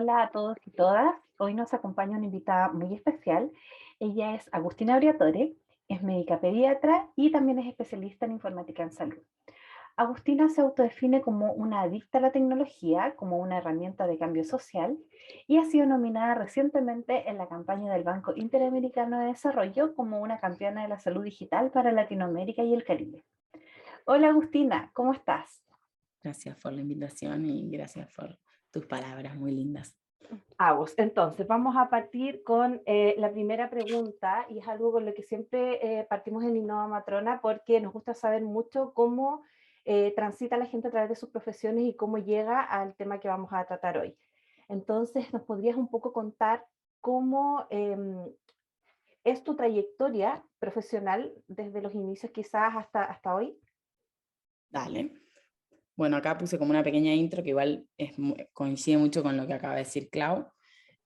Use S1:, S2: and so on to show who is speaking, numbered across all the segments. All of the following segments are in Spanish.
S1: Hola a todos y todas. Hoy nos acompaña una invitada muy especial. Ella es Agustina Briatore, es médica pediatra y también es especialista en informática en salud. Agustina se autodefine como una adicta a la tecnología, como una herramienta de cambio social, y ha sido nominada recientemente en la campaña del Banco Interamericano de Desarrollo como una campeona de la salud digital para Latinoamérica y el Caribe. Hola Agustina, ¿cómo estás?
S2: Gracias por la invitación y gracias por tus palabras muy lindas.
S1: Agus, entonces vamos a partir con la primera pregunta y es algo con lo que siempre partimos en Innova Matrona porque nos gusta saber mucho cómo transita la gente a través de sus profesiones y cómo llega al tema que vamos a tratar hoy. Entonces, ¿nos podrías un poco contar cómo es tu trayectoria profesional desde los inicios quizás hasta hoy?
S2: Dale. Bueno, acá puse como una pequeña intro que igual coincide mucho con lo que acaba de decir Clau.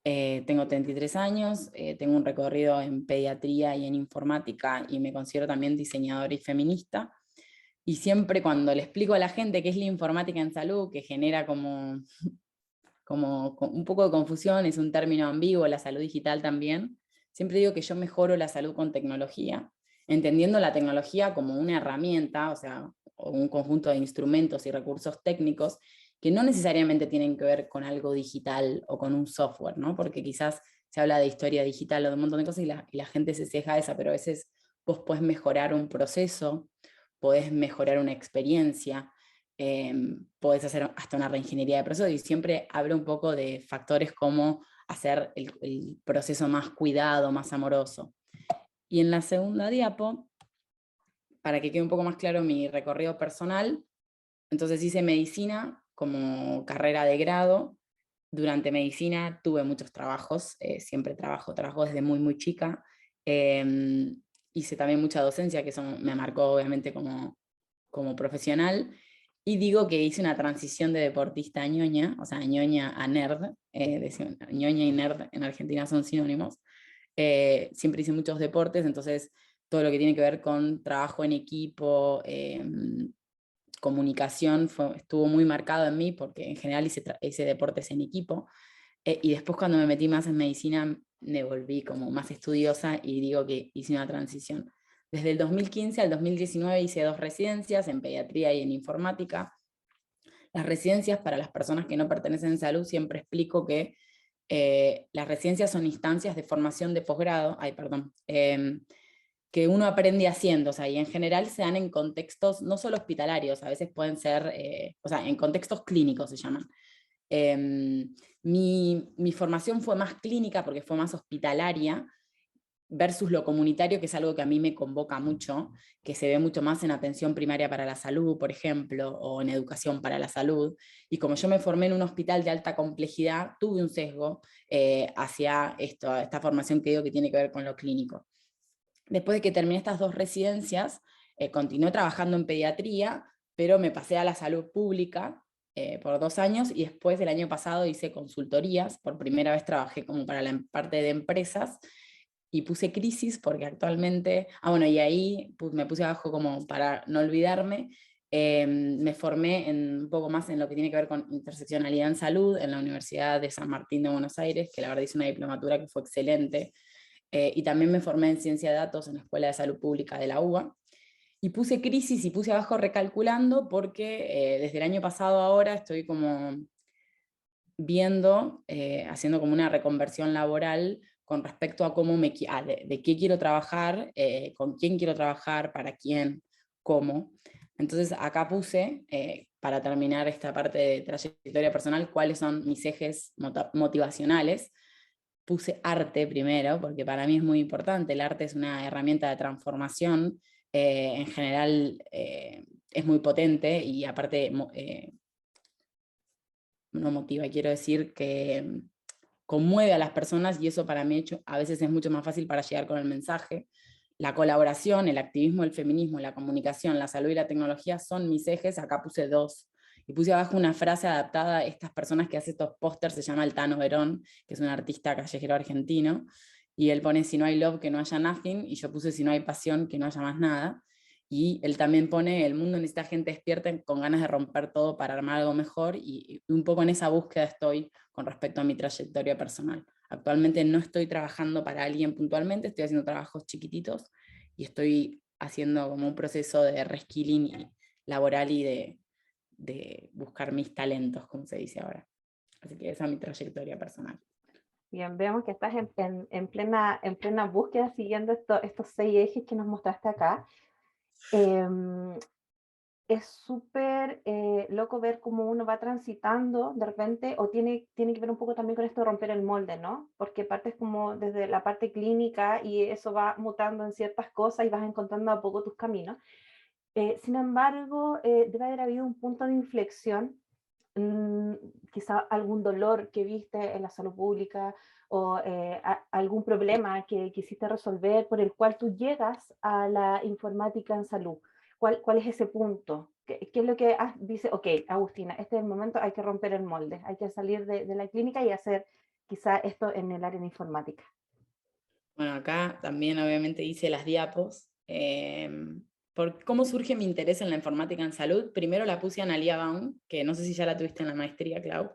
S2: Tengo 33 años, tengo un recorrido en pediatría y en informática y me considero también diseñadora y feminista. Y siempre cuando le explico a la gente qué es la informática en salud, que genera como un poco de confusión, es un término ambiguo, la salud digital también, siempre digo que yo mejoro la salud con tecnología, entendiendo la tecnología como una herramienta, o sea, o un conjunto de instrumentos y recursos técnicos que no necesariamente tienen que ver con algo digital o con un software, ¿no? Porque quizás se habla de historia digital o de un montón de cosas y la gente se ceja a esa, pero a veces vos podés mejorar un proceso, podés mejorar una experiencia, podés hacer hasta una reingeniería de proceso y siempre hablo un poco de factores como hacer el proceso más cuidado, más amoroso. Y en la segunda diapo, para que quede un poco más claro mi recorrido personal, entonces hice medicina como carrera de grado. Durante medicina tuve muchos trabajos, siempre trabajo desde muy chica. Eh, Hice también mucha docencia, que eso me marcó obviamente como profesional. Y digo que hice una transición de deportista a ñoña, o sea, ñoña a nerd. Ñoña y nerd en Argentina son sinónimos. Siempre hice muchos deportes, entonces todo lo que tiene que ver con trabajo en equipo, comunicación, estuvo muy marcado en mí porque en general hice deportes en equipo. Y después cuando me metí más en medicina me volví como más estudiosa y digo que hice una transición. Desde el 2015 al 2019 hice 2 residencias en pediatría y en informática. Las residencias, para las personas que no pertenecen a salud, siempre explico que las residencias son instancias de formación de posgrado, que uno aprende haciendo, o sea, y en general se dan en contextos no solo hospitalarios, a veces pueden ser, o sea, en contextos clínicos se llaman. Mi formación fue más clínica porque fue más hospitalaria, versus lo comunitario, que es algo que a mí me convoca mucho, que se ve mucho más en atención primaria para la salud, por ejemplo, o en educación para la salud. Y como yo me formé en un hospital de alta complejidad, tuve un sesgo hacia esta formación que digo que tiene que ver con lo clínico. Después de que terminé estas 2 residencias, continué trabajando en pediatría, pero me pasé a la salud pública por 2 años y después del año pasado hice consultorías. Por primera vez trabajé como para la parte de empresas y puse crisis porque actualmente, bueno, y ahí me puse abajo como para no olvidarme, me formé un poco más en lo que tiene que ver con interseccionalidad en salud en la Universidad de San Martín de Buenos Aires, que la verdad hice una diplomatura que fue excelente, y también me formé en ciencia de datos en la Escuela de Salud Pública de la UBA, y puse crisis y puse abajo recalculando porque desde el año pasado ahora estoy como viendo, haciendo como una reconversión laboral con respecto a cómo de qué quiero trabajar, con quién quiero trabajar, para quién, cómo. Entonces acá puse, para terminar esta parte de trayectoria personal, cuáles son mis ejes motivacionales. Puse arte primero, porque para mí es muy importante. El arte es una herramienta de transformación, en general es muy potente y aparte no motiva, quiero decir que conmueve a las personas y eso para mí a veces es mucho más fácil para llegar con el mensaje. La colaboración, el activismo, el feminismo, la comunicación, la salud y la tecnología son mis ejes. Acá puse 2. Y puse abajo una frase adaptada a estas personas que hacen estos pósters, se llama Altano Verón, que es un artista callejero argentino, y él pone: si no hay love, que no haya nothing, y yo puse: si no hay pasión, que no haya más nada. Y él también pone, el mundo necesita gente despierta con ganas de romper todo para armar algo mejor, y un poco en esa búsqueda estoy con respecto a mi trayectoria personal. Actualmente no estoy trabajando para alguien puntualmente, estoy haciendo trabajos chiquititos y estoy haciendo como un proceso de reskilling laboral y de buscar mis talentos, como se dice ahora. Así que esa es mi trayectoria personal.
S1: Bien, vemos que estás en plena búsqueda siguiendo estos 6 ejes que nos mostraste acá. Es súper loco ver cómo uno va transitando de repente, o tiene que ver un poco también con esto de romper el molde, ¿no? Porque partes como desde la parte clínica y eso va mutando en ciertas cosas y vas encontrando a poco tus caminos. Sin embargo, debe haber habido un punto de inflexión, mm, quizá algún dolor que viste en la salud pública o algún problema que quisiste resolver por el cual tú llegas a la informática en salud. ¿Cuál es ese punto? ¿Qué es lo que dice, ok, Agustina, este es el momento, hay que romper el molde, hay que salir de la clínica y hacer quizá esto en el área de informática?
S2: Bueno, acá también obviamente hice las diapos. Por cómo surge mi interés en la informática en salud, primero la puse a Analia Baum, que no sé si ya la tuviste en la maestría, Clau,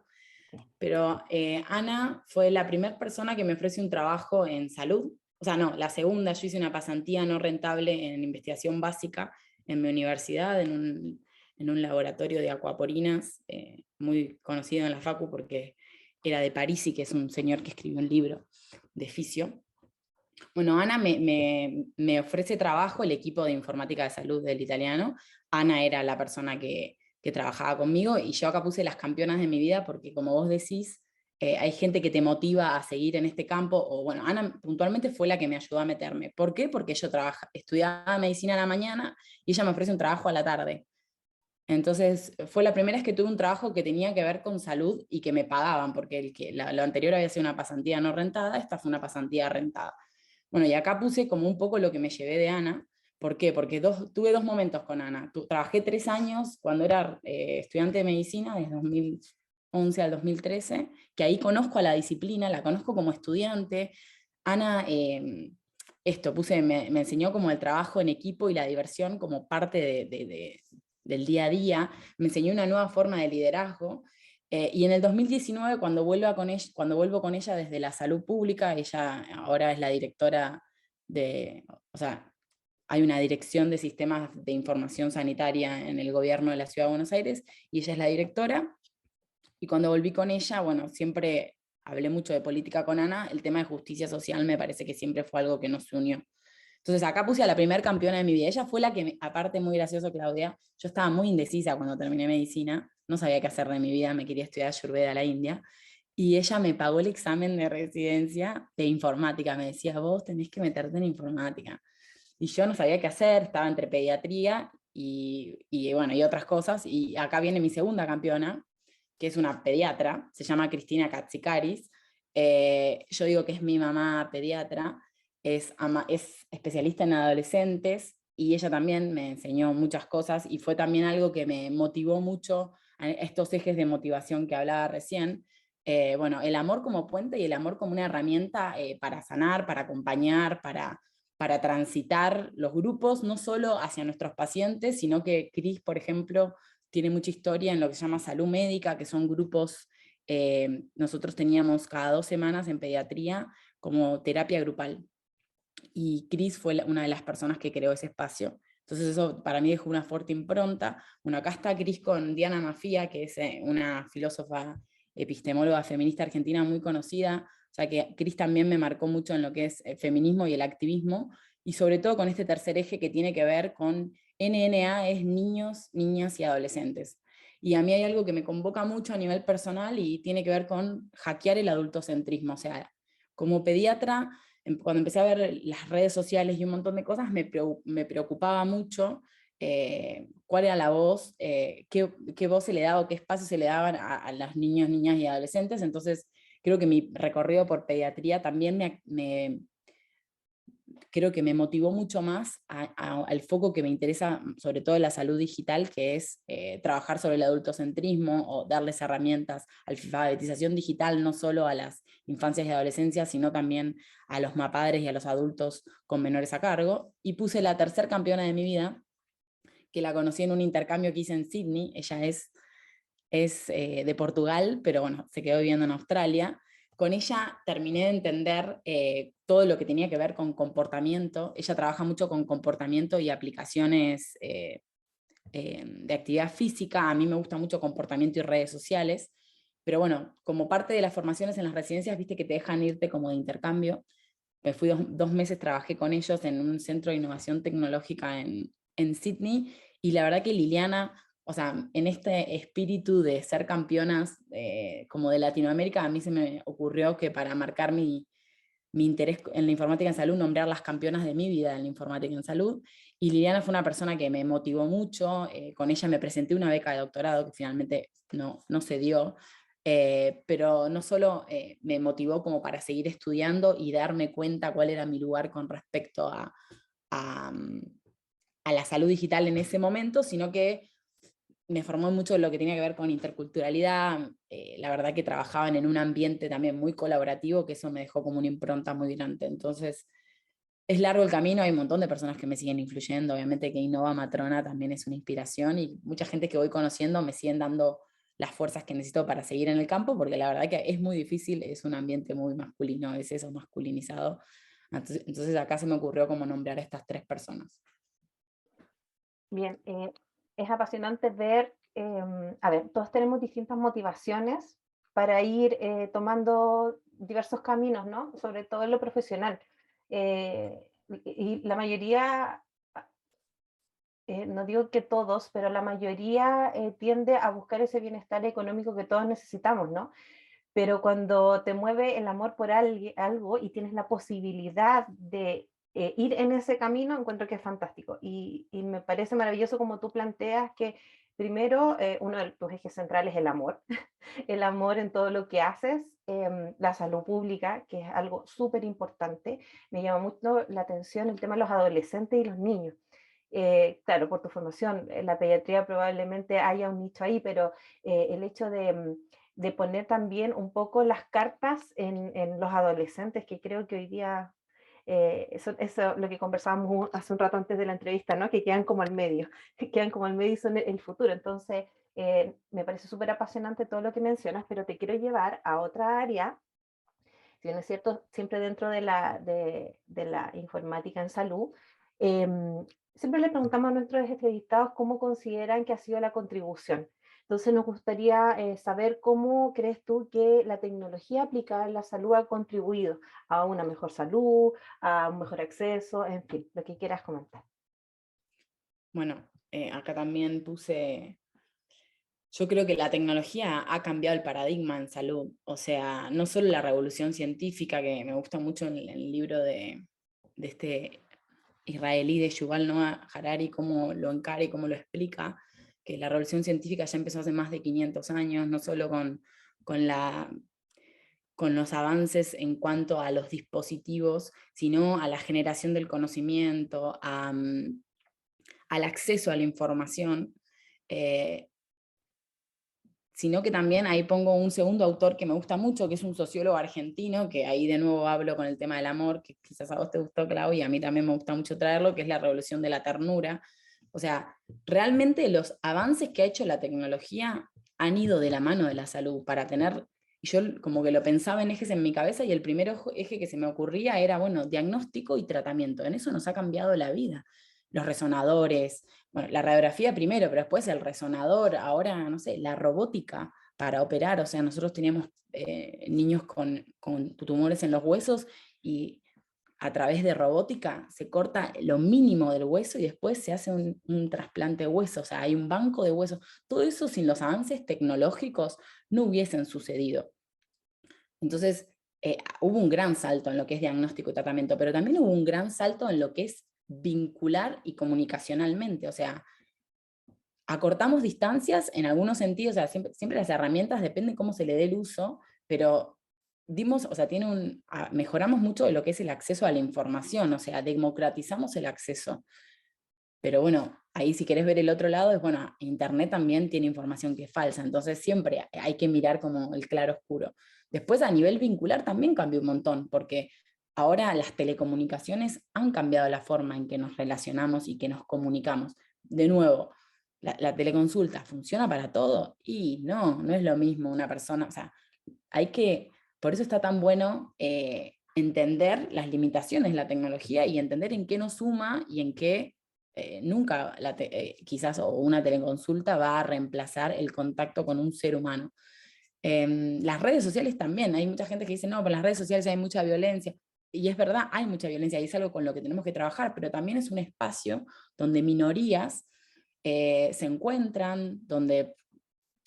S1: Sí.
S2: pero Ana fue la primera persona que me ofrece un trabajo en salud. O sea, no, la segunda, yo hice una pasantía no rentable en investigación básica en mi universidad, en un laboratorio de acuaporinas, muy conocido en la Facu porque era de París y que es un señor que escribió un libro de fisio. Bueno, Ana me ofrece trabajo, el equipo de informática de salud del italiano. Ana era la persona que trabajaba conmigo, y yo acá puse las campeonas de mi vida porque, como vos decís, hay gente que te motiva a seguir en este campo. O bueno, Ana puntualmente fue la que me ayudó a meterme. ¿Por qué? Porque yo estudiaba medicina a la mañana y ella me ofrece un trabajo a la tarde. Entonces fue la primera vez que tuve un trabajo que tenía que ver con salud y que me pagaban, porque lo anterior había sido una pasantía no rentada, esta fue una pasantía rentada. Bueno, y acá puse como un poco lo que me llevé de Ana. ¿Por qué? Porque tuve 2 momentos con Ana. Trabajé 3 años cuando era estudiante de medicina, desde 2011 al 2013, que ahí conozco a la disciplina, la conozco como estudiante. Ana, me enseñó como el trabajo en equipo y la diversión como parte del día a día, me enseñó una nueva forma de liderazgo. Y en el 2019, cuando vuelvo con ella desde la salud pública, ella ahora es la directora o sea, hay una dirección de sistemas de información sanitaria en el gobierno de la Ciudad de Buenos Aires, y ella es la directora. Y cuando volví con ella, bueno, siempre hablé mucho de política con Ana, el tema de justicia social me parece que siempre fue algo que nos unió. Entonces acá puse a la primer campeona de mi vida. Ella fue la que, aparte muy gracioso, Claudia, yo estaba muy indecisa cuando terminé medicina, no sabía qué hacer de mi vida, me quería estudiar Ayurveda a la India, y ella me pagó el examen de residencia de informática, me decía, vos tenés que meterte en informática. Y yo no sabía qué hacer, estaba entre pediatría bueno, y otras cosas, y acá viene mi segunda campeona, que es una pediatra, se llama Cristina Katsikaris. Yo digo que es mi mamá pediatra, es especialista en adolescentes, y ella también me enseñó muchas cosas, y fue también algo que me motivó mucho a estos ejes de motivación que hablaba recién. Bueno, el amor como puente y el amor como una herramienta para sanar, para acompañar, para transitar los grupos, no solo hacia nuestros pacientes, sino que Cris, por ejemplo, tiene mucha historia en lo que se llama salud médica, que son grupos, nosotros teníamos cada 2 semanas en pediatría como terapia grupal, y Cris fue una de las personas que creó ese espacio. Entonces eso para mí dejó una fuerte impronta. Bueno, acá está Cris con Diana Mafía, que es una filósofa epistemóloga feminista argentina muy conocida. O sea que Cris también me marcó mucho en lo que es el feminismo y el activismo, y sobre todo con este tercer eje que tiene que ver con NNA, es niños, niñas y adolescentes. Y a mí hay algo que me convoca mucho a nivel personal y tiene que ver con hackear el adultocentrismo. O sea, como pediatra, cuando empecé a ver las redes sociales y un montón de cosas, me preocupaba mucho cuál era la voz, qué voz se le daba o qué espacio se le daban a los niños, niñas y adolescentes. Entonces, creo que mi recorrido por pediatría también creo que me motivó mucho más al foco que me interesa, sobre todo en la salud digital, que es trabajar sobre el adultocentrismo o darles herramientas, alfabetización digital, no solo a las infancias y adolescencias, sino también a los mapadres y a los adultos con menores a cargo. Y puse la tercer campeona de mi vida, que la conocí en un intercambio que hice en Sydney. Ella es de Portugal, pero bueno, se quedó viviendo en Australia. Con ella terminé de entender todo lo que tenía que ver con comportamiento. Ella trabaja mucho con comportamiento y aplicaciones de actividad física. A mí me gusta mucho comportamiento y redes sociales, pero bueno, como parte de las formaciones en las residencias, viste que te dejan irte como de intercambio. Me fui 2 meses, trabajé con ellos en un centro de innovación tecnológica en Sydney, y la verdad que Liliana, o sea, en este espíritu de ser campeonas como de Latinoamérica, a mí se me ocurrió que para marcar mi interés en la informática en salud, nombrar las campeonas de mi vida en la informática en salud. Y Liliana fue una persona que me motivó mucho. Con ella me presenté una beca de doctorado que finalmente no se dio. Pero no solo me motivó como para seguir estudiando y darme cuenta cuál era mi lugar con respecto a, a la salud digital en ese momento, sino que me formó mucho lo que tenía que ver con interculturalidad. La verdad que trabajaban en un ambiente también muy colaborativo, que eso me dejó como una impronta muy grande. Entonces, es largo el camino, hay un montón de personas que me siguen influyendo, obviamente que Innova Matrona también es una inspiración, y mucha gente que voy conociendo me siguen dando las fuerzas que necesito para seguir en el campo, porque la verdad que es muy difícil, es un ambiente muy masculino, es eso, masculinizado. Entonces acá se me ocurrió como nombrar a estas 3 personas.
S1: Bien, es apasionante ver, a ver, todos tenemos distintas motivaciones para ir tomando diversos caminos, ¿no? Sobre todo en lo profesional. Y la mayoría, no digo que todos, pero la mayoría tiende a buscar ese bienestar económico que todos necesitamos, ¿no? Pero cuando te mueve el amor por algo y tienes la posibilidad de ir en ese camino, encuentro que es fantástico. Y me parece maravilloso como tú planteas que primero uno de tus ejes centrales es el amor, el amor en todo lo que haces, la salud pública, que es algo súper importante. Me llama mucho la atención el tema de los adolescentes y los niños. Claro, por tu formación, en la pediatría probablemente haya un nicho ahí, pero el hecho de poner también un poco las cartas en los adolescentes, que creo que hoy día, eso lo que conversábamos hace un rato antes de la entrevista, ¿no? Que quedan como al medio, que quedan como al medio y son el futuro. Entonces, me parece súper apasionante todo lo que mencionas, pero te quiero llevar a otra área, si bien es cierto, siempre dentro de la informática en salud. Siempre le preguntamos a nuestros entrevistados cómo consideran que ha sido la contribución. Entonces nos gustaría saber cómo crees tú que la tecnología aplicada en la salud ha contribuido a una mejor salud, a un mejor acceso, en fin, lo que quieras comentar.
S2: Bueno, acá también puse. Yo creo que la tecnología ha cambiado el paradigma en salud. O sea, no solo la revolución científica, que me gusta mucho en el libro de este israelí de Yuval Noah Harari, cómo lo encara y cómo lo explica, que la revolución científica ya empezó hace más de 500 años, no solo con, la, con los avances en cuanto a los dispositivos, sino a la generación del conocimiento, al acceso a la información. Sino que también ahí pongo un segundo autor que me gusta mucho, que es un sociólogo argentino, que ahí de nuevo hablo con el tema del amor, que quizás a vos te gustó, Clau, y a mí también me gusta mucho traerlo, que es la revolución de la ternura. O sea, realmente los avances que ha hecho la tecnología han ido de la mano de la salud para tener, y yo como que lo pensaba en ejes en mi cabeza, y el primer eje que se me ocurría era, bueno, diagnóstico y tratamiento. En eso nos ha cambiado la vida. Los resonadores, bueno, la radiografía primero, pero después el resonador, ahora, no sé, la robótica para operar. O sea, nosotros teníamos niños con tumores en los huesos, y a través de robótica se corta lo mínimo del hueso y después se hace un trasplante de hueso. O sea, hay un banco de huesos. Todo eso sin los avances tecnológicos no hubiesen sucedido. Entonces, hubo un gran salto en lo que es diagnóstico y tratamiento, pero también hubo un gran salto en lo que es vincular y comunicacionalmente. O sea, acortamos distancias en algunos sentidos. O sea, siempre las herramientas dependen cómo se le dé el uso, pero dimos, o sea, mejoramos mucho de lo que es el acceso a la información. O sea, democratizamos el acceso. Pero bueno, ahí si querés ver el otro lado, es bueno, Internet también tiene información que es falsa, entonces siempre hay que mirar como el claro oscuro. Después a nivel vincular también cambió un montón, porque ahora las telecomunicaciones han cambiado la forma en que nos relacionamos y que nos comunicamos. de nuevo, la teleconsulta funciona para todo, y no es lo mismo una persona, o sea, por eso está tan bueno entender las limitaciones de la tecnología y entender en qué nos suma y en qué nunca quizás o una teleconsulta va a reemplazar el contacto con un ser humano. Las redes sociales también, hay mucha gente que dice, no, pero en las redes sociales hay mucha violencia. Y es verdad, hay mucha violencia y es algo con lo que tenemos que trabajar, pero también es un espacio donde minorías se encuentran, donde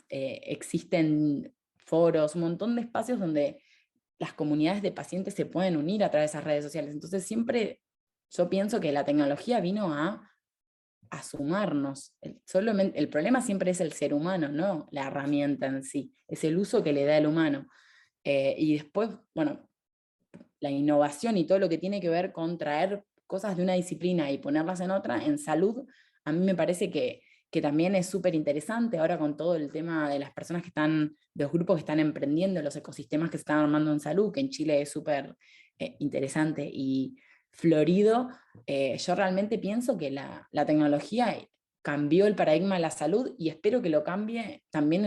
S2: existen foros, un montón de espacios donde las comunidades de pacientes se pueden unir a través de esas redes sociales. Entonces siempre yo pienso que la tecnología vino a sumarnos. El problema siempre es el ser humano, no la herramienta en sí, es el uso que le da el humano. Y después, bueno, la innovación y todo lo que tiene que ver con traer cosas de una disciplina y ponerlas en otra, en salud, a mí me parece que también es súper interesante ahora con todo el tema de las personas que están, de los grupos que están emprendiendo, los ecosistemas que se están armando en salud, que en Chile es súper interesante y florido. Yo realmente pienso que la tecnología cambió el paradigma de la salud y espero que lo cambie también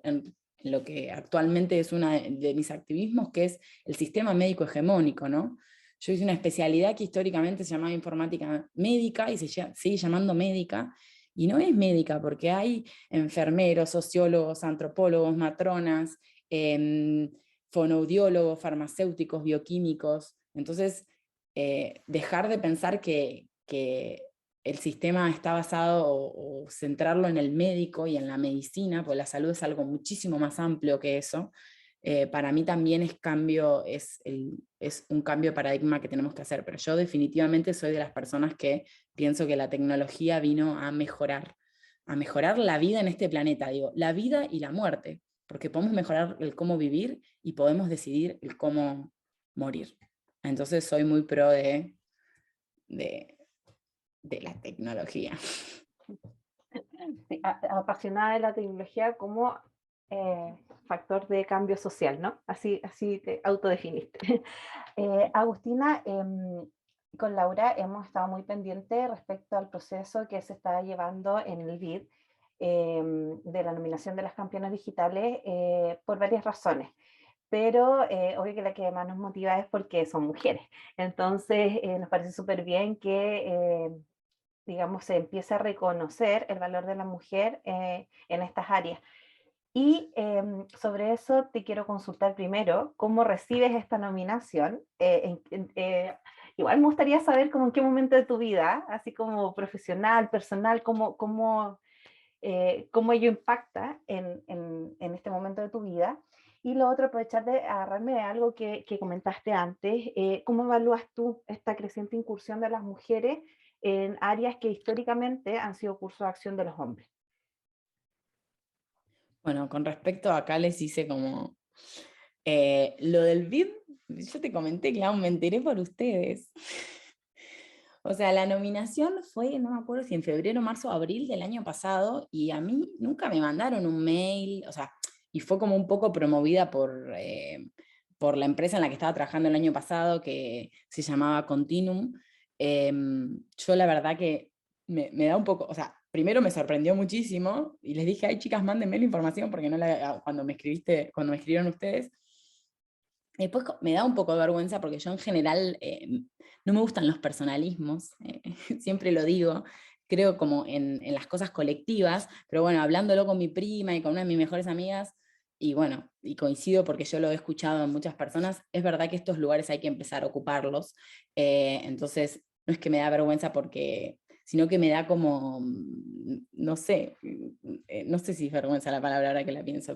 S2: en lo que actualmente es uno de mis activismos, que es el sistema médico hegemónico, ¿no? Yo hice una especialidad que históricamente se llamaba informática médica y sigue llamando médica, y no es médica porque hay enfermeros, sociólogos, antropólogos, matronas, fonoaudiólogos, farmacéuticos, bioquímicos. Entonces, dejar de pensar que el sistema está basado o centrarlo en el médico y en la medicina, porque la salud es algo muchísimo más amplio que eso. Para mí también es un cambio de paradigma que tenemos que hacer, pero yo definitivamente soy de las personas que pienso que la tecnología vino a mejorar la vida en este planeta, digo, la vida y la muerte, porque podemos mejorar el cómo vivir y podemos decidir el cómo morir. Entonces soy muy pro de, de la tecnología.
S1: Sí, apasionada de la tecnología como factor de cambio social, ¿no? Así te autodefiniste. Agustina, con Laura hemos estado muy pendientes respecto al proceso que se está llevando en el BID de la nominación de las campeonas digitales por varias razones. Pero obvio que la que más nos motiva es porque son mujeres. Entonces, nos parece súper bien que digamos, se empieza a reconocer el valor de la mujer en estas áreas. Y sobre eso te quiero consultar primero, ¿cómo recibes esta nominación? Igual me gustaría saber cómo en qué momento de tu vida, así como profesional, personal, cómo ello impacta en este momento de tu vida. Y lo otro, aprovechar de agarrarme de algo que comentaste antes, ¿cómo evalúas tú esta creciente incursión de las mujeres en áreas que históricamente han sido curso de acción de los hombres?
S2: Bueno, con respecto a acá les hice como lo del BID, yo te comenté, claro, me enteré por ustedes. O sea, la nominación fue, no me acuerdo si en febrero, marzo, abril del año pasado, y a mí nunca me mandaron un mail, o sea, y fue como un poco promovida por la empresa en la que estaba trabajando el año pasado, que se llamaba Continuum. Yo la verdad que me da un poco, o sea, primero me sorprendió muchísimo, y les dije, ay chicas, mándenme la información, porque no cuando cuando me escribieron ustedes. Después me da un poco de vergüenza porque yo en general no me gustan los personalismos, siempre lo digo, creo como en las cosas colectivas, pero bueno, hablándolo con mi prima y con una de mis mejores amigas, y bueno, y coincido porque yo lo he escuchado en muchas personas, es verdad que estos lugares hay que empezar a ocuparlos, entonces no es que me da vergüenza porque, sino que me da como, no sé, no sé si es vergüenza la palabra ahora que la pienso,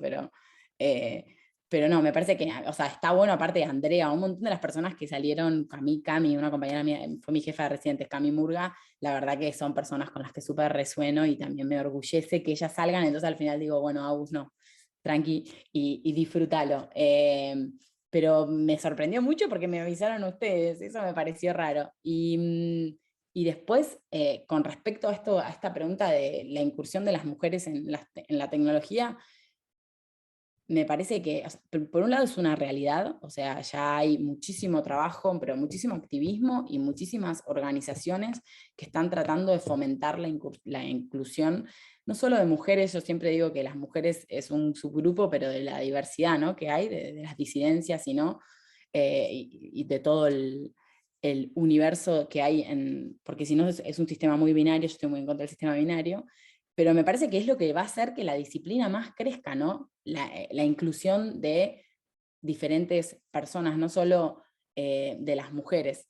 S2: eh, pero no, me parece que, o sea, está bueno aparte de Andrea, un montón de las personas que salieron, Cami, una compañera mía, fue mi jefa de residentes, Cami Murga, la verdad que son personas con las que súper resueno y también me orgullece que ellas salgan, entonces al final digo, bueno, Agus, no, tranqui y disfrútalo. Pero me sorprendió mucho porque me avisaron ustedes, eso me pareció raro. Y después, con respecto a a esta pregunta de la incursión de las mujeres en la tecnología, me parece que, o sea, por un lado es una realidad, o sea, ya hay muchísimo trabajo, pero muchísimo activismo y muchísimas organizaciones que están tratando de fomentar la inclusión, no solo de mujeres, yo siempre digo que las mujeres es un subgrupo, pero de la diversidad, ¿no?, que hay, de las disidencias, sino, y de todo el universo que hay, porque si no es un sistema muy binario, yo estoy muy en contra del sistema binario, pero me parece que es lo que va a hacer que la disciplina más crezca, ¿no? La inclusión de diferentes personas, no solo de las mujeres.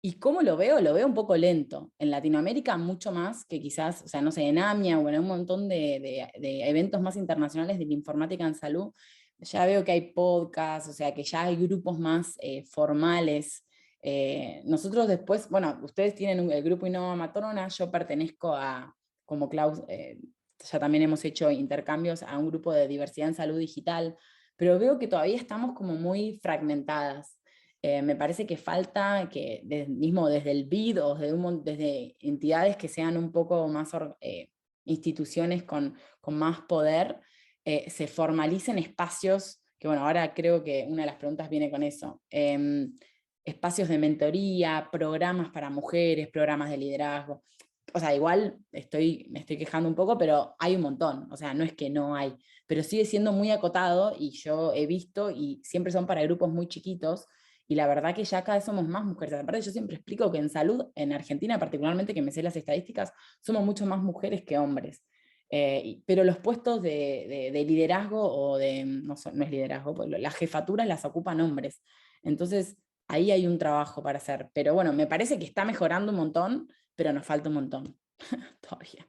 S2: ¿Y cómo lo veo? Lo veo un poco lento. En Latinoamérica mucho más que quizás, o sea, no sé, en AMIA o en un montón de eventos más internacionales de la informática en salud, ya veo que hay podcasts, o sea, que ya hay grupos más formales. Nosotros después, bueno, ustedes tienen el grupo Innova Matrona, yo pertenezco a, como Klaus, ya también hemos hecho intercambios a un grupo de diversidad en salud digital, pero veo que todavía estamos como muy fragmentadas. Me parece que falta que mismo desde el BID o desde entidades que sean un poco más instituciones con más poder, se formalicen espacios, que bueno, ahora creo que una de las preguntas viene con eso, espacios de mentoría, programas para mujeres, programas de liderazgo. O sea, igual me estoy quejando un poco, pero hay un montón, o sea, no es que no hay, pero sigue siendo muy acotado y yo he visto y siempre son para grupos muy chiquitos y la verdad que ya cada vez somos más mujeres. Aparte yo siempre explico que en salud, en Argentina particularmente, que me sé las estadísticas, somos mucho más mujeres que hombres. Pero los puestos de liderazgo o de, no, no es liderazgo, pues las jefaturas las ocupan hombres. Entonces ahí hay un trabajo para hacer. Pero bueno, me parece que está mejorando un montón, pero nos falta un montón todavía.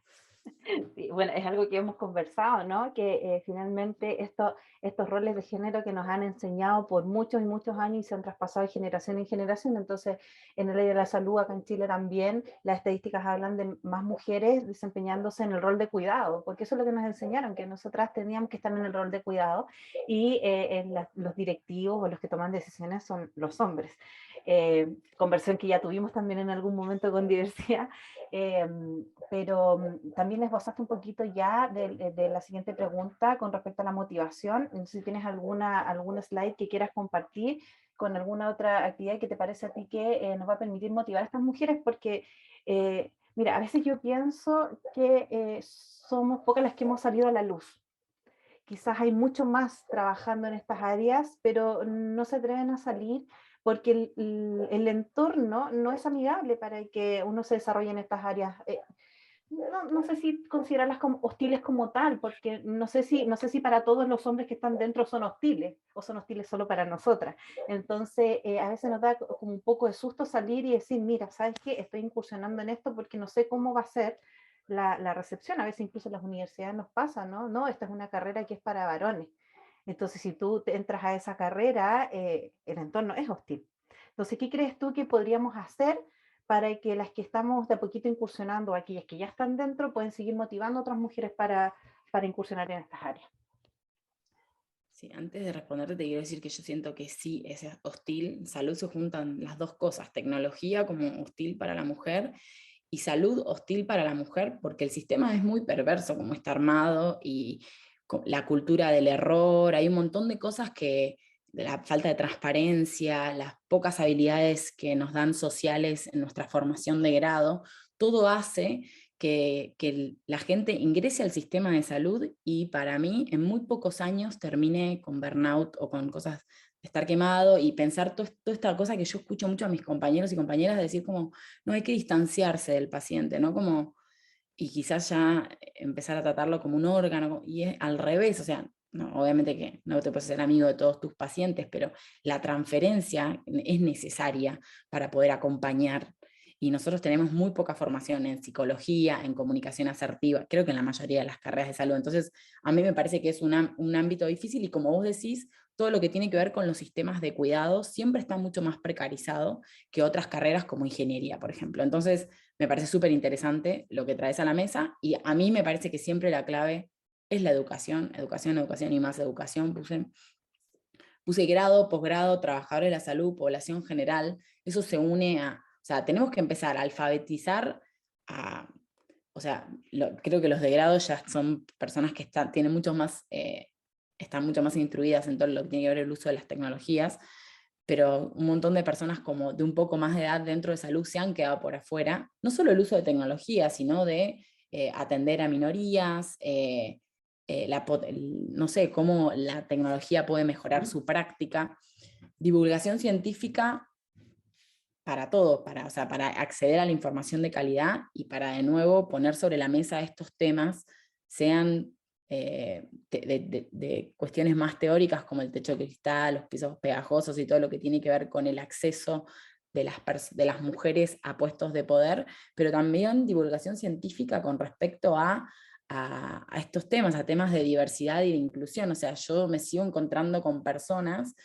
S1: Sí, bueno, es algo que hemos conversado, ¿no? Que finalmente estos roles de género que nos han enseñado por muchos y muchos años y se han traspasado de generación en generación. Entonces, en el área de la salud, acá en Chile también, las estadísticas hablan de más mujeres desempeñándose en el rol de cuidado, porque eso es lo que nos enseñaron, que nosotras teníamos que estar en el rol de cuidado y los directivos o los que toman decisiones son los hombres. Conversión que ya tuvimos también en algún momento con diversidad. Eh, pero también esbozaste un poquito ya de la siguiente pregunta con respecto a la motivación. No sé si tienes algún slide que quieras compartir con alguna otra actividad que te parece a ti que nos va a permitir motivar a estas mujeres, porque, mira, a veces yo pienso que somos pocas las que hemos salido a la luz. Quizás hay mucho más trabajando en estas áreas, pero no se atreven a salir porque el entorno no es amigable para que uno se desarrolle en estas áreas. No sé si considerarlas como hostiles como tal, porque no sé si para todos los hombres que están dentro son hostiles o son hostiles solo para nosotras. Entonces, a veces nos da como un poco de susto salir y decir, mira, ¿sabes qué? Estoy incursionando en esto porque no sé cómo va a ser la recepción. A veces incluso en las universidades nos pasa, ¿no? No, esta es una carrera que es para varones. Entonces, si tú te entras a esa carrera, el entorno es hostil. Entonces, ¿qué crees tú que podríamos hacer para que las que estamos de a poquito incursionando, aquellas que ya están dentro, pueden seguir motivando a otras mujeres para incursionar en estas áreas?
S2: Sí, antes de responderte te quiero decir que yo siento que sí es hostil. En salud se juntan las dos cosas, tecnología como hostil para la mujer y salud hostil para la mujer, porque el sistema es muy perverso como está armado y la cultura del error, hay un montón de cosas que, la falta de transparencia, las pocas habilidades que nos dan sociales en nuestra formación de grado, todo hace que la gente ingrese al sistema de salud y para mí en muy pocos años termine con burnout o con cosas de estar quemado y pensar toda esta cosa que yo escucho mucho a mis compañeros y compañeras decir como, no hay que distanciarse del paciente, ¿no? Como, y quizás ya empezar a tratarlo como un órgano, y es al revés, o sea, no, obviamente que no te puedes ser amigo de todos tus pacientes, pero la transferencia es necesaria para poder acompañar. Y nosotros tenemos muy poca formación en psicología, en comunicación asertiva, creo que en la mayoría de las carreras de salud. Entonces, a mí me parece que es un ámbito difícil y como vos decís, todo lo que tiene que ver con los sistemas de cuidado siempre está mucho más precarizado que otras carreras como ingeniería, por ejemplo. Entonces, me parece súper interesante lo que traes a la mesa y a mí me parece que siempre la clave es la educación, educación, educación y más educación. Puse grado, posgrado, trabajadores de la salud, población general, eso se une a, o sea, tenemos que empezar a alfabetizar a, o sea, creo que los de grado ya son personas que tienen muchos más están mucho más instruidas en todo lo que tiene que ver el uso de las tecnologías, pero un montón de personas como de un poco más de edad dentro de salud se han quedado por afuera, no solo el uso de tecnología, sino de atender a minorías, no sé, cómo la tecnología puede mejorar su práctica, divulgación científica para todo, o sea, para acceder a la información de calidad y para de nuevo poner sobre la mesa estos temas, sean de cuestiones más teóricas como el techo de cristal, los pisos pegajosos y todo lo que tiene que ver con el acceso de las mujeres a puestos de poder, pero también divulgación científica con respecto a estos temas, a temas de diversidad y de inclusión. O sea, yo me sigo encontrando con personas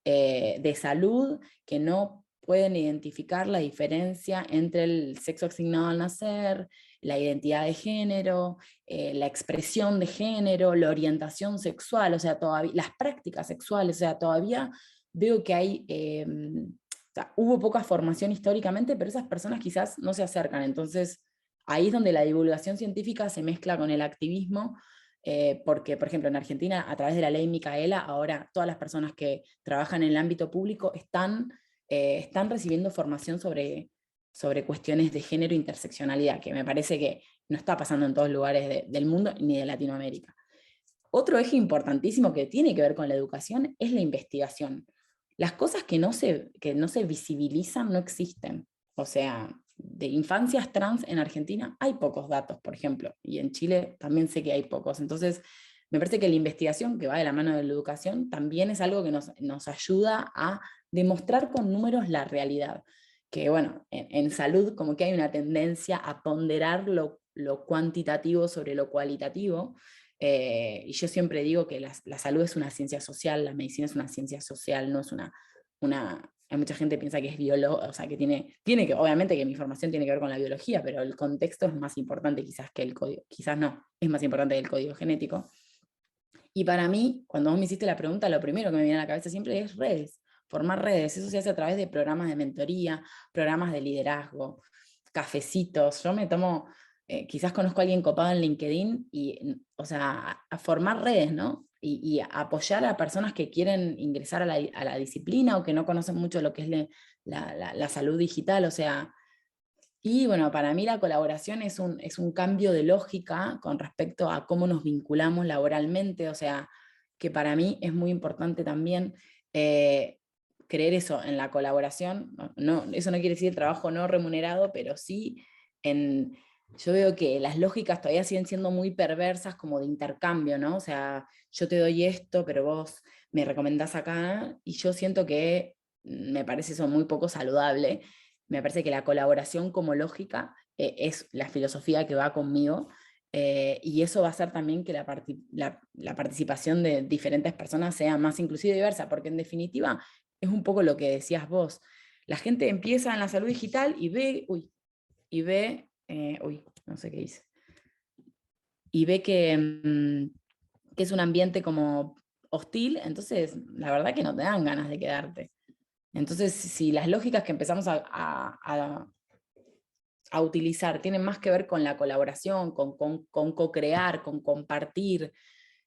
S2: de salud que no pueden identificar la diferencia entre el sexo asignado al nacer, la identidad de género, la expresión de género, la orientación sexual, o sea, todavía, las prácticas sexuales, o sea, todavía veo que hay, o sea, hubo poca formación históricamente, pero esas personas quizás no se acercan, entonces ahí es donde la divulgación científica se mezcla con el activismo, porque, por ejemplo, en Argentina, a través de la ley Micaela, ahora todas las personas que trabajan en el ámbito público están recibiendo formación sobre cuestiones de género e interseccionalidad, que me parece que no está pasando en todos lugares del mundo ni de Latinoamérica. Otro eje importantísimo que tiene que ver con la educación es la investigación. Las cosas que no se visibilizan no existen. O sea, de infancias trans en Argentina hay pocos datos, por ejemplo, y en Chile también sé que hay pocos. Entonces, me parece que la investigación, que va de la mano de la educación, también es algo que nos ayuda a demostrar con números la realidad. Que bueno, en salud como que hay una tendencia a ponderar lo cuantitativo sobre lo cualitativo, y yo siempre digo que la salud es una ciencia social, la medicina es una ciencia social, no es hay mucha gente que piensa que es biológico, o sea, que tiene que, obviamente que mi formación tiene que ver con la biología, pero el contexto es más importante quizás que el código, quizás no, es más importante que el código genético. Y para mí, cuando vos me hiciste la pregunta, lo primero que me viene a la cabeza siempre es redes, formar redes. Eso se hace a través de programas de mentoría, programas de liderazgo, cafecitos. Yo me tomo, quizás conozco a alguien copado en LinkedIn y, o sea, a formar redes, ¿no? Y a apoyar a personas que quieren ingresar a la disciplina o que no conocen mucho lo que es la salud digital. O sea, y bueno, para mí la colaboración es un cambio de lógica con respecto a cómo nos vinculamos laboralmente, o sea, que para mí es muy importante también creer eso en la colaboración. Eso no quiere decir trabajo no remunerado, pero sí yo veo que las lógicas todavía siguen siendo muy perversas como de intercambio, ¿no? O sea, yo te doy esto, pero vos me recomendás acá, y yo siento que me parece eso muy poco saludable. Me parece que la colaboración como lógica es la filosofía que va conmigo, y eso va a hacer también que la participación de diferentes personas sea más inclusiva y diversa, porque en definitiva es un poco lo que decías vos. La gente empieza en la salud digital no sé qué hice, y ve que es un ambiente como hostil, entonces la verdad que no te dan ganas de quedarte. Entonces, si las lógicas que empezamos a utilizar tienen más que ver con la colaboración, con co-crear, con compartir,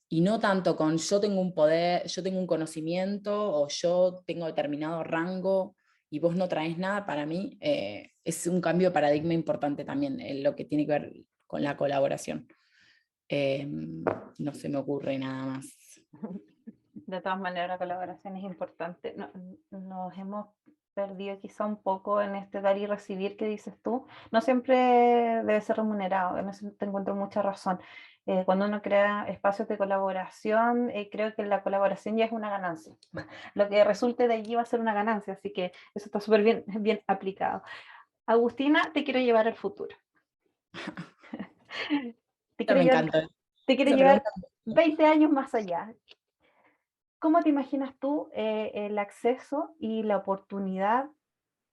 S2: y no tanto con yo tengo un poder, yo tengo un conocimiento, o yo tengo determinado rango y vos no traes nada, para mí es un cambio de paradigma importante también en lo que tiene que ver con la colaboración. No se me ocurre nada más.
S1: De todas maneras, la colaboración es importante. Nos hemos perdido quizá un poco en este dar y recibir que dices tú. No siempre debe ser remunerado, en eso te encuentro mucha razón. Cuando uno crea espacios de colaboración, creo que la colaboración ya es una ganancia. Lo que resulte de allí va a ser una ganancia, así que eso está súper bien, bien aplicado. Agustina, te quiero llevar al futuro. Te
S2: Eso
S1: quiero
S2: me
S1: llevar,
S2: encantó.
S1: te quiero
S2: Esa
S1: llevar
S2: pregunta.
S1: 20 años más allá. ¿Cómo te imaginas tú el acceso y la oportunidad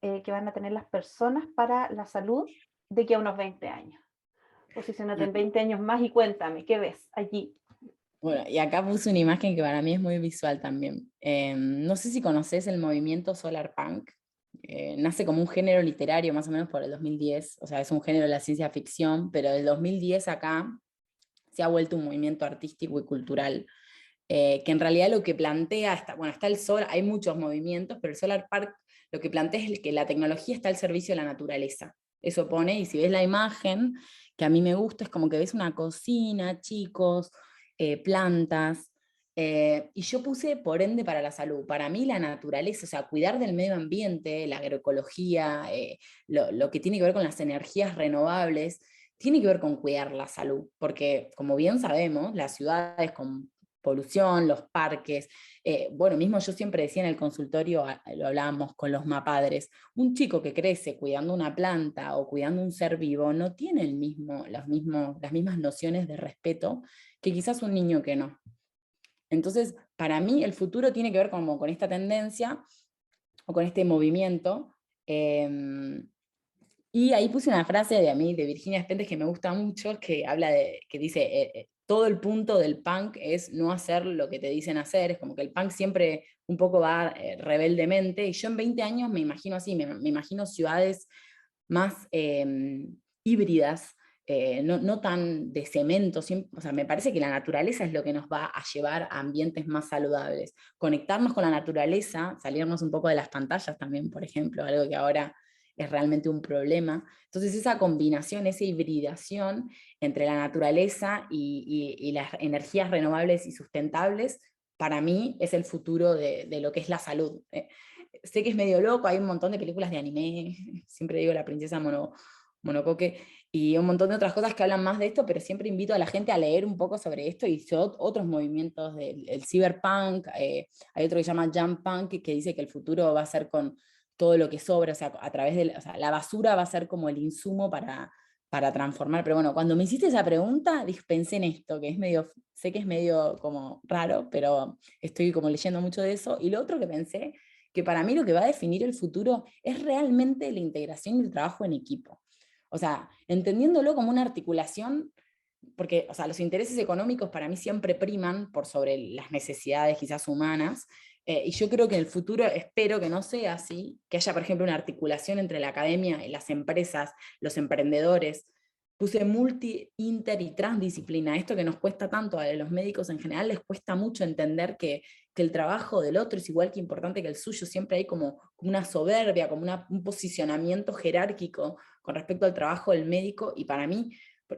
S1: que van a tener las personas para la salud de aquí a unos 20 años? Posiciónate en 20 años más y cuéntame, ¿qué ves allí?
S2: Bueno, y acá puse una imagen que para mí es muy visual también. No sé si conoces el movimiento Solar Punk. Nace como un género literario más o menos por el 2010, o sea, es un género de la ciencia ficción, pero del 2010 acá se ha vuelto un movimiento artístico y cultural, que en realidad lo que plantea, está el sol, hay muchos movimientos, pero el Solar Park lo que plantea es que la tecnología está al servicio de la naturaleza. Eso pone, y si ves la imagen, que a mí me gusta, es como que ves una cocina, chicos, plantas, y yo puse por ende para la salud. Para mí la naturaleza, o sea, cuidar del medio ambiente, la agroecología, lo que tiene que ver con las energías renovables, tiene que ver con cuidar la salud, porque como bien sabemos, las ciudades con polución, los parques, bueno, mismo yo siempre decía en el consultorio, lo hablábamos con los mapadres, un chico que crece cuidando una planta o cuidando un ser vivo no tiene las mismas nociones de respeto que quizás un niño que no. Entonces, para mí el futuro tiene que ver como con esta tendencia o con este movimiento. Y ahí puse una frase de a mí, de Virginia Spentes, que me gusta mucho, que que dice, todo el punto del punk es no hacer lo que te dicen hacer, es como que el punk siempre un poco va rebeldemente, y yo en 20 años me imagino así, me imagino ciudades más híbridas, no tan de cemento, o sea, me parece que la naturaleza es lo que nos va a llevar a ambientes más saludables. Conectarnos con la naturaleza, salirnos un poco de las pantallas también, por ejemplo, algo que ahora es realmente un problema. Entonces esa combinación, esa hibridación entre la naturaleza y las energías renovables y sustentables, para mí es el futuro de lo que es la salud. Sé que es medio loco, hay un montón de películas de anime, siempre digo la princesa Monocoque, y un montón de otras cosas que hablan más de esto, pero siempre invito a la gente a leer un poco sobre esto y otros movimientos del el cyberpunk, hay otro que se llama jump punk, que dice que el futuro va a ser con todo lo que sobra, o sea, a través de o sea, la basura va a ser como el insumo para transformar. Pero bueno, cuando me hiciste esa pregunta, pensé en esto, que es medio, sé que es medio como raro, pero estoy como leyendo mucho de eso. Y lo otro que pensé, que para mí lo que va a definir el futuro es realmente la integración y el trabajo en equipo. O sea, entendiéndolo como una articulación, porque o sea, los intereses económicos para mí siempre priman por sobre las necesidades quizás humanas, y yo creo que en el futuro espero que no sea así, que haya, por ejemplo, una articulación entre la academia y las empresas, los emprendedores. Puse multi, inter y transdisciplina. Esto que nos cuesta tanto a los médicos en general, les cuesta mucho entender que el trabajo del otro es igual que importante que el suyo. Siempre hay como una soberbia, como un posicionamiento jerárquico con respecto al trabajo del médico, y para mí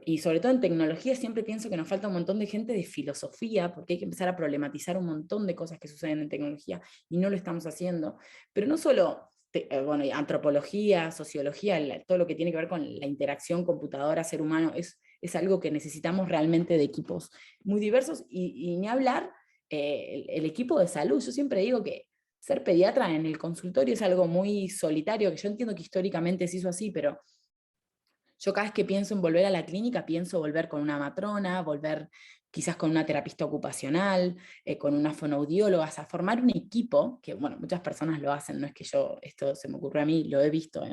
S2: y sobre todo en tecnología siempre pienso que nos falta un montón de gente de filosofía, porque hay que empezar a problematizar un montón de cosas que suceden en tecnología y no lo estamos haciendo. Pero no solo bueno, antropología, sociología, todo lo que tiene que ver con la interacción computadora-ser humano, es algo que necesitamos realmente de equipos muy diversos, y ni hablar el equipo de salud. Yo siempre digo que ser pediatra en el consultorio es algo muy solitario, que yo entiendo que históricamente se hizo así, pero yo cada vez que pienso en volver a la clínica, pienso volver con una matrona, volver quizás con una terapista ocupacional, con una fonoaudióloga, o sea, formar un equipo, que bueno, muchas personas lo hacen, no es que esto se me ocurrió a mí, lo he visto,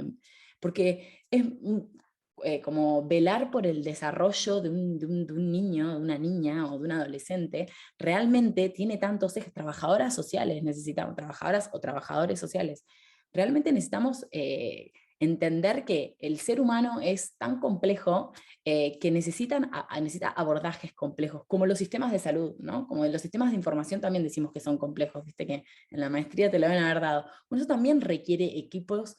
S2: porque es como velar por el desarrollo de un niño, de una niña o de un adolescente, realmente tiene tantos ejes. Trabajadoras sociales necesitamos, trabajadoras o trabajadores sociales. Realmente necesitamos entender que el ser humano es tan complejo, que necesita abordajes complejos, como los sistemas de salud, ¿no? Como los sistemas de información también decimos que son complejos, viste que en la maestría te lo deben haber dado. Bueno, eso también requiere equipos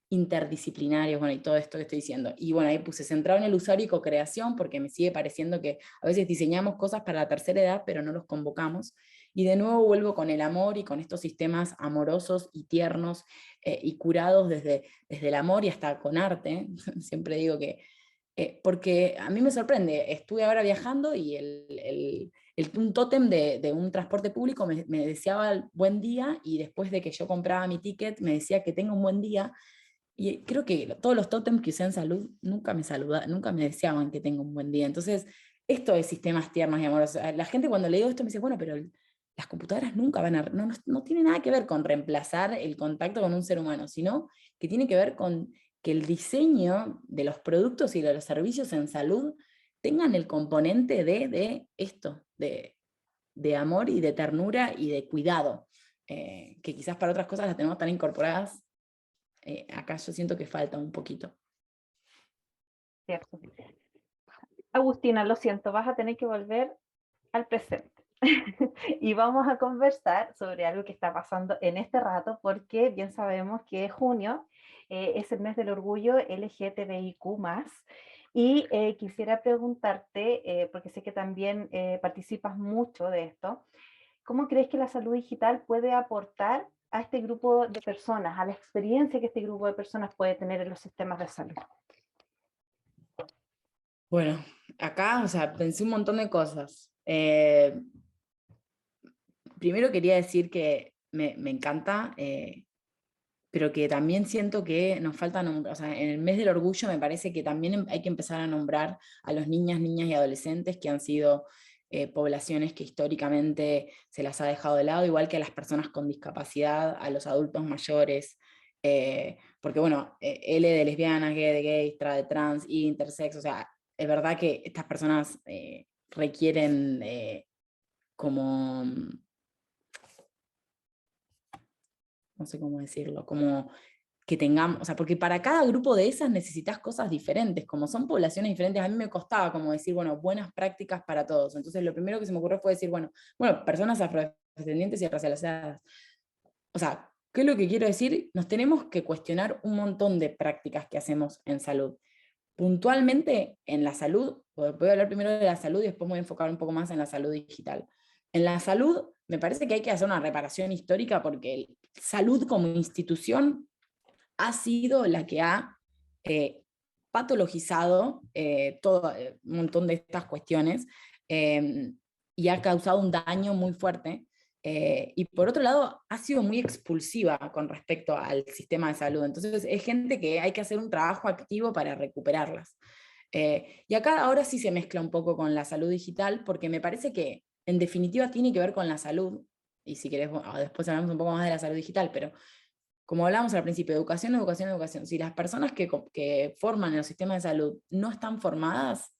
S2: interdisciplinarios, bueno, y todo esto que estoy diciendo. Y bueno, ahí puse centrado en el usuario y co-creación, porque me sigue pareciendo que a veces diseñamos cosas para la tercera edad, pero no los convocamos. Y de nuevo vuelvo con el amor y con estos sistemas amorosos y tiernos, y curados desde el amor y hasta con arte. Siempre digo que, porque a mí me sorprende, estuve ahora viajando y un tótem de un transporte público me deseaba el buen día, y después de que yo compraba mi ticket me decía que tenga un buen día. Y creo que todos los tótems que usé en salud nunca me deseaban que tenga un buen día. Entonces, esto de sistemas tiernos y amorosos, la gente cuando le digo esto me dice, bueno, pero las computadoras nunca van a, no tiene nada que ver con reemplazar el contacto con un ser humano, sino que tiene que ver con que el diseño de los productos y de los servicios en salud tengan el componente de esto, de amor y de ternura y de cuidado, que quizás para otras cosas las tenemos tan incorporadas. Acá yo siento que falta un poquito.
S1: Cierto. Agustina, lo siento, vas a tener que volver al presente. Y vamos a conversar sobre algo que está pasando en este rato, porque bien sabemos que junio es el mes del orgullo LGTBIQ+, y quisiera preguntarte, porque sé que también participas mucho de esto, ¿cómo crees que la salud digital puede aportar a este grupo de personas, a la experiencia que este grupo de personas puede tener en los sistemas de salud?
S2: Bueno, acá, o sea, pensé un montón de cosas. Primero quería decir que me encanta, pero que también siento que nos falta, o sea, en el mes del orgullo me parece que también hay que empezar a nombrar a los niñas, niñas y adolescentes que han sido poblaciones que históricamente se las ha dejado de lado, igual que a las personas con discapacidad, a los adultos mayores, porque bueno, L de lesbianas, gay de gays, tra de trans, intersex, o sea, es verdad que estas personas requieren como no sé cómo decirlo, como que tengamos, o sea, porque para cada grupo de esas necesitas cosas diferentes, como son poblaciones diferentes, a mí me costaba como decir, bueno, buenas prácticas para todos. Entonces lo primero que se me ocurrió fue decir, bueno, personas afrodescendientes y racializadas. O sea, ¿qué es lo que quiero decir? Nos tenemos que cuestionar un montón de prácticas que hacemos en salud. Puntualmente en la salud, voy a hablar primero de la salud y después me voy a enfocar un poco más en la salud digital. En la salud, me parece que hay que hacer una reparación histórica porque salud como institución ha sido la que ha eh, patologizado todo un montón de estas cuestiones eh, y ha causado un daño muy fuerte. Y por otro lado, ha sido muy expulsiva con respecto al sistema de salud. Entonces, es gente que hay que hacer un trabajo activo para recuperarlas. Y acá ahora sí se mezcla un poco con la salud digital, porque me parece que en definitiva tiene que ver con la salud, y si querés, después hablamos un poco más de la salud digital, pero como hablábamos al principio, educación, educación, educación. Si las personas que forman el sistema de salud no están formadas,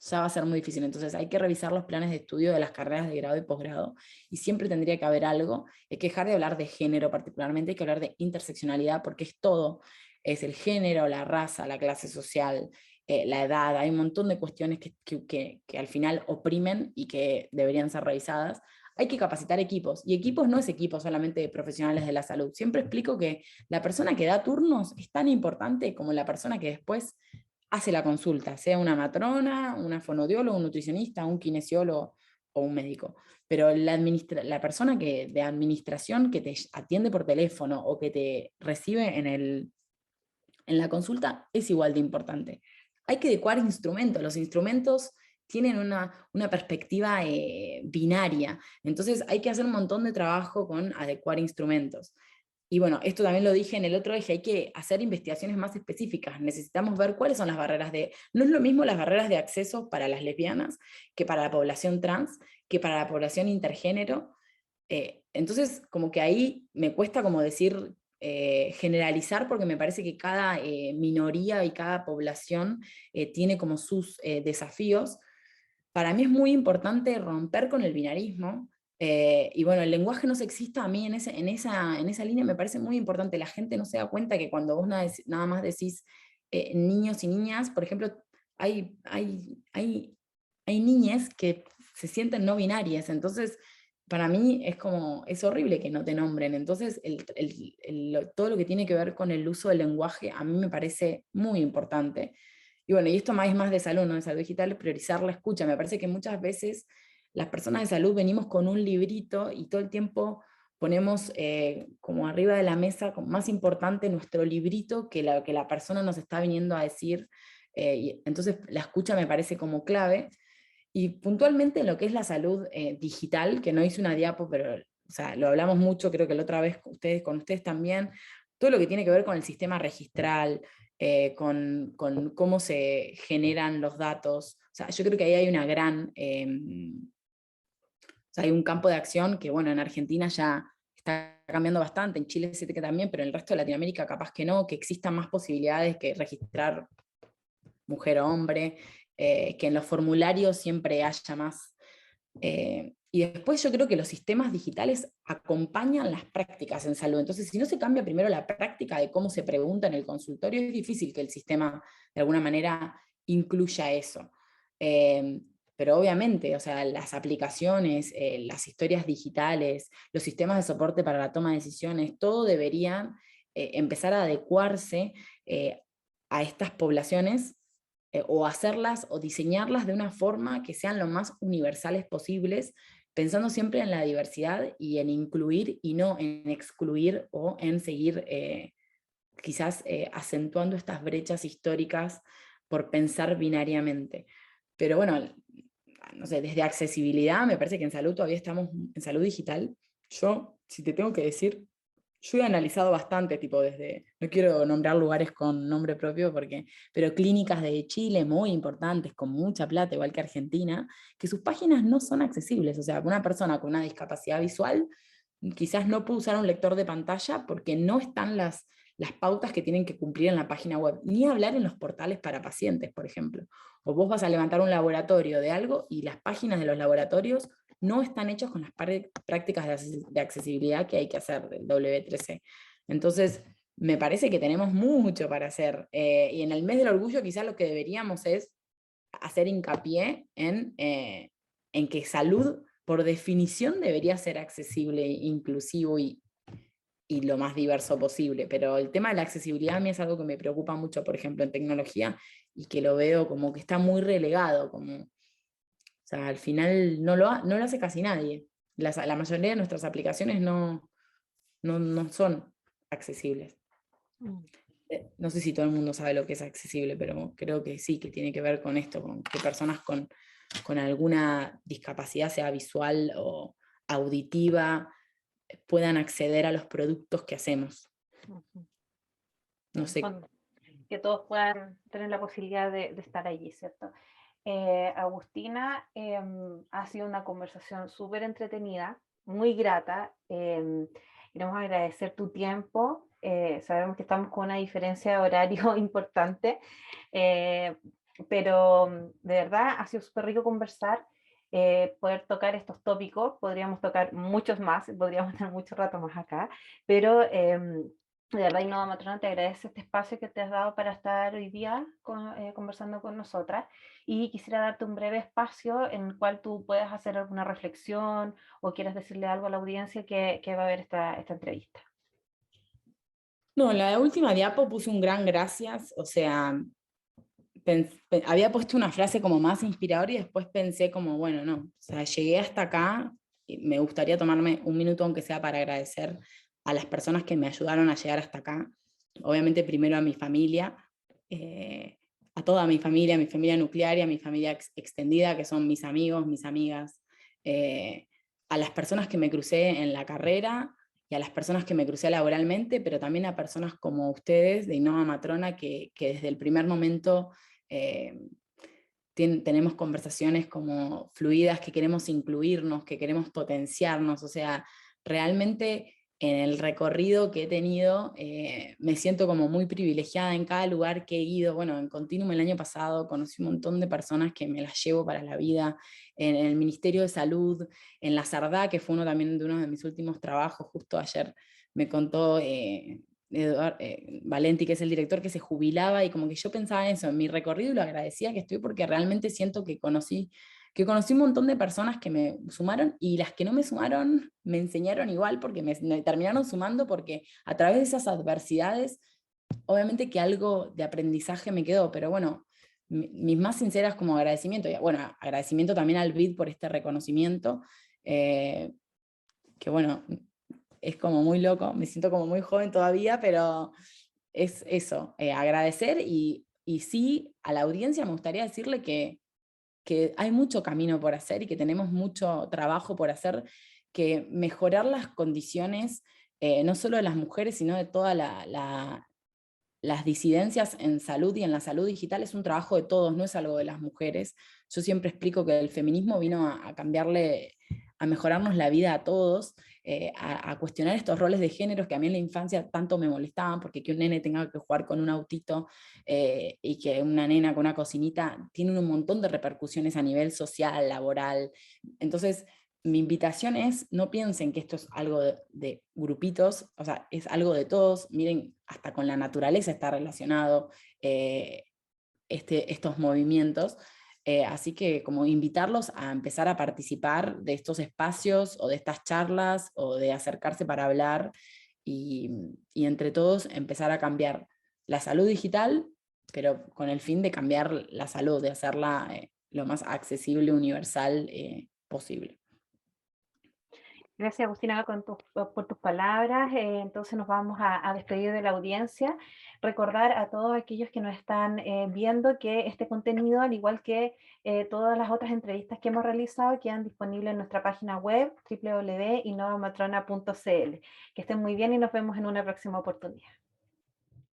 S2: ya va a ser muy difícil. Entonces hay que revisar los planes de estudio de las carreras de grado y posgrado, y siempre tendría que haber algo. Hay que dejar de hablar de género particularmente, hay que hablar de interseccionalidad, porque es todo. Es el género, la raza, la clase social, la edad. Hay un montón de cuestiones que al final oprimen y que deberían ser revisadas. Hay que capacitar equipos, y equipos no es equipo solamente de profesionales de la salud. Siempre explico que la persona que da turnos es tan importante como la persona que después hace la consulta, sea una matrona, una fonodióloga, un nutricionista, un kinesiólogo o un médico. Pero la persona de administración que te atiende por teléfono o que te recibe en la consulta es igual de importante. Hay que adecuar instrumentos. Los instrumentos tienen una perspectiva binaria. Entonces hay que hacer un montón de trabajo con adecuar instrumentos. Y bueno, esto también lo dije en el otro eje, hay que hacer investigaciones más específicas. Necesitamos ver cuáles son las barreras de... No es lo mismo las barreras de acceso para las lesbianas que para la población trans, que para la población intergénero. Entonces, como que ahí me cuesta como decir, generalizar, porque me parece que cada minoría y cada población tiene como sus desafíos. Para mí es muy importante romper con el binarismo. Y bueno, el lenguaje no sexista a mí en esa línea me parece muy importante. La gente no se da cuenta que cuando vos nada más decís niños y niñas, por ejemplo, hay niñas que se sienten no binarias. Entonces, para mí es como, es horrible que no te nombren. Entonces, todo lo que tiene que ver con el uso del lenguaje a mí me parece muy importante. Y bueno, y esto más es más de salud, no de salud digital, priorizar la escucha. Me parece que muchas veces las personas de salud venimos con un librito y todo el tiempo ponemos como arriba de la mesa, como más importante nuestro librito que la persona nos está viniendo a decir. Y entonces la escucha me parece como clave. Y puntualmente en lo que es la salud digital, que no hice una diapo, pero o sea, lo hablamos mucho, creo que la otra vez con ustedes también, todo lo que tiene que ver con el sistema registral, con cómo se generan los datos. O sea, yo creo que ahí hay una gran, o sea, hay un campo de acción que, bueno, en Argentina ya está cambiando bastante, en Chile sé que también, pero en el resto de Latinoamérica capaz que no, que existan más posibilidades que registrar mujer o hombre, que en los formularios siempre haya más. Y después yo creo que los sistemas digitales acompañan las prácticas en salud. Entonces, si no se cambia primero la práctica de cómo se pregunta en el consultorio, es difícil que el sistema de alguna manera incluya eso. pero obviamente, o sea, las aplicaciones, las historias digitales, los sistemas de soporte para la toma de decisiones, todo deberían empezar a adecuarse a estas poblaciones, o hacerlas o diseñarlas de una forma que sean lo más universales posibles, pensando siempre en la diversidad y en incluir y no en excluir o en seguir quizás acentuando estas brechas históricas por pensar binariamente. Pero bueno, no sé, desde accesibilidad, me parece que en salud todavía estamos, en salud digital, yo, si te tengo que decir, yo he analizado bastante, tipo desde, no quiero nombrar lugares con nombre propio, pero clínicas de Chile muy importantes, con mucha plata, igual que Argentina, que sus páginas no son accesibles. O sea, una persona con una discapacidad visual quizás no puede usar un lector de pantalla porque no están las pautas que tienen que cumplir en la página web, ni hablar en los portales para pacientes, por ejemplo. O vos vas a levantar un laboratorio de algo y las páginas de los laboratorios no están hechos con las prácticas de accesibilidad que hay que hacer del W3C. Entonces, me parece que tenemos mucho para hacer. Y en el mes del orgullo quizás lo que deberíamos es hacer hincapié en que salud, por definición, debería ser accesible, inclusivo y lo más diverso posible. Pero el tema de la accesibilidad a mí es algo que me preocupa mucho, por ejemplo, en tecnología, y que lo veo como que está muy relegado, como, o sea, al final no lo hace casi nadie. La mayoría de nuestras aplicaciones no son accesibles.
S1: Mm.
S2: No sé si todo el mundo sabe lo que es accesible, pero creo que sí, que tiene que ver con esto, con que personas con alguna discapacidad, sea visual o auditiva, puedan acceder a los productos que hacemos.
S1: Ujú.
S2: No sé.
S1: Que todos puedan tener la posibilidad de estar allí, ¿cierto? Agustina, ha sido una conversación súper entretenida, muy grata. Queremos agradecer tu tiempo. Sabemos que estamos con una diferencia de horario importante, eh, pero de verdad ha sido súper rico conversar, poder tocar estos tópicos. Podríamos tocar muchos más, podríamos estar mucho rato más acá, pero de verdad, Innova Matrona te agradece este espacio que te has dado para estar hoy día conversando con nosotras, y quisiera darte un breve espacio en el cual tú puedas hacer alguna reflexión o quieras decirle algo a la audiencia que va a ver esta entrevista.
S2: No, la última diapo puse un gran gracias, o sea, había puesto una frase como más inspiradora y después pensé como, bueno, no, o sea, llegué hasta acá y me gustaría tomarme un minuto aunque sea para agradecer a las personas que me ayudaron a llegar hasta acá. Obviamente primero a mi familia, a toda mi familia nuclear y a mi familia extendida, que son mis amigos, mis amigas, a las personas que me crucé en la carrera y a las personas que me crucé laboralmente, pero también a personas como ustedes de Innova Matrona que desde el primer momento eh, tenemos conversaciones como fluidas, que queremos incluirnos, que queremos potenciarnos. O sea, realmente en el recorrido que he tenido me siento como muy privilegiada en cada lugar que he ido. Bueno, en Continuum el año pasado conocí un montón de personas que me las llevo para la vida, en el Ministerio de Salud, en la Sardá, que fue uno también de uno de mis últimos trabajos. Justo ayer me contó Valenti, que es el director, que se jubilaba, y como que yo pensaba en eso, en mi recorrido, y lo agradecía que estoy, porque realmente siento que conocí un montón de personas que me sumaron, y las que no me sumaron me enseñaron igual, porque me terminaron sumando, porque a través de esas adversidades, obviamente que algo de aprendizaje me quedó. Pero bueno, mis más sinceras como agradecimiento, y bueno, agradecimiento también al BID por este reconocimiento, que bueno, es como muy loco, me siento como muy joven todavía, pero es eso, agradecer, y sí, a la audiencia me gustaría decirle que hay mucho camino por hacer y que tenemos mucho trabajo por hacer, que mejorar las condiciones, no solo de las mujeres, sino de todas las disidencias en salud y en la salud digital, es un trabajo de todos, no es algo de las mujeres. Yo siempre explico que el feminismo vino a cambiarle, a mejorarnos la vida a todos, a cuestionar estos roles de géneros que a mí en la infancia tanto me molestaban, porque que un nene tenga que jugar con un autito y que una nena con una cocinita tiene un montón de repercusiones a nivel social, laboral. Entonces, mi invitación es, no piensen que esto es algo de grupitos, o sea, es algo de todos. Miren, hasta con la naturaleza está relacionado estos movimientos. Así que como invitarlos a empezar a participar de estos espacios o de estas charlas o de acercarse para hablar y entre todos empezar a cambiar la salud digital, pero con el fin de cambiar la salud, de hacerla lo más accesible, universal posible.
S1: Gracias, Agustina, por tus palabras. Entonces nos vamos a despedir de la audiencia. Recordar a todos aquellos que nos están viendo que este contenido, al igual que todas las otras entrevistas que hemos realizado, quedan disponibles en nuestra página web www.innovamatrona.cl. Que estén muy bien y nos vemos en una próxima oportunidad.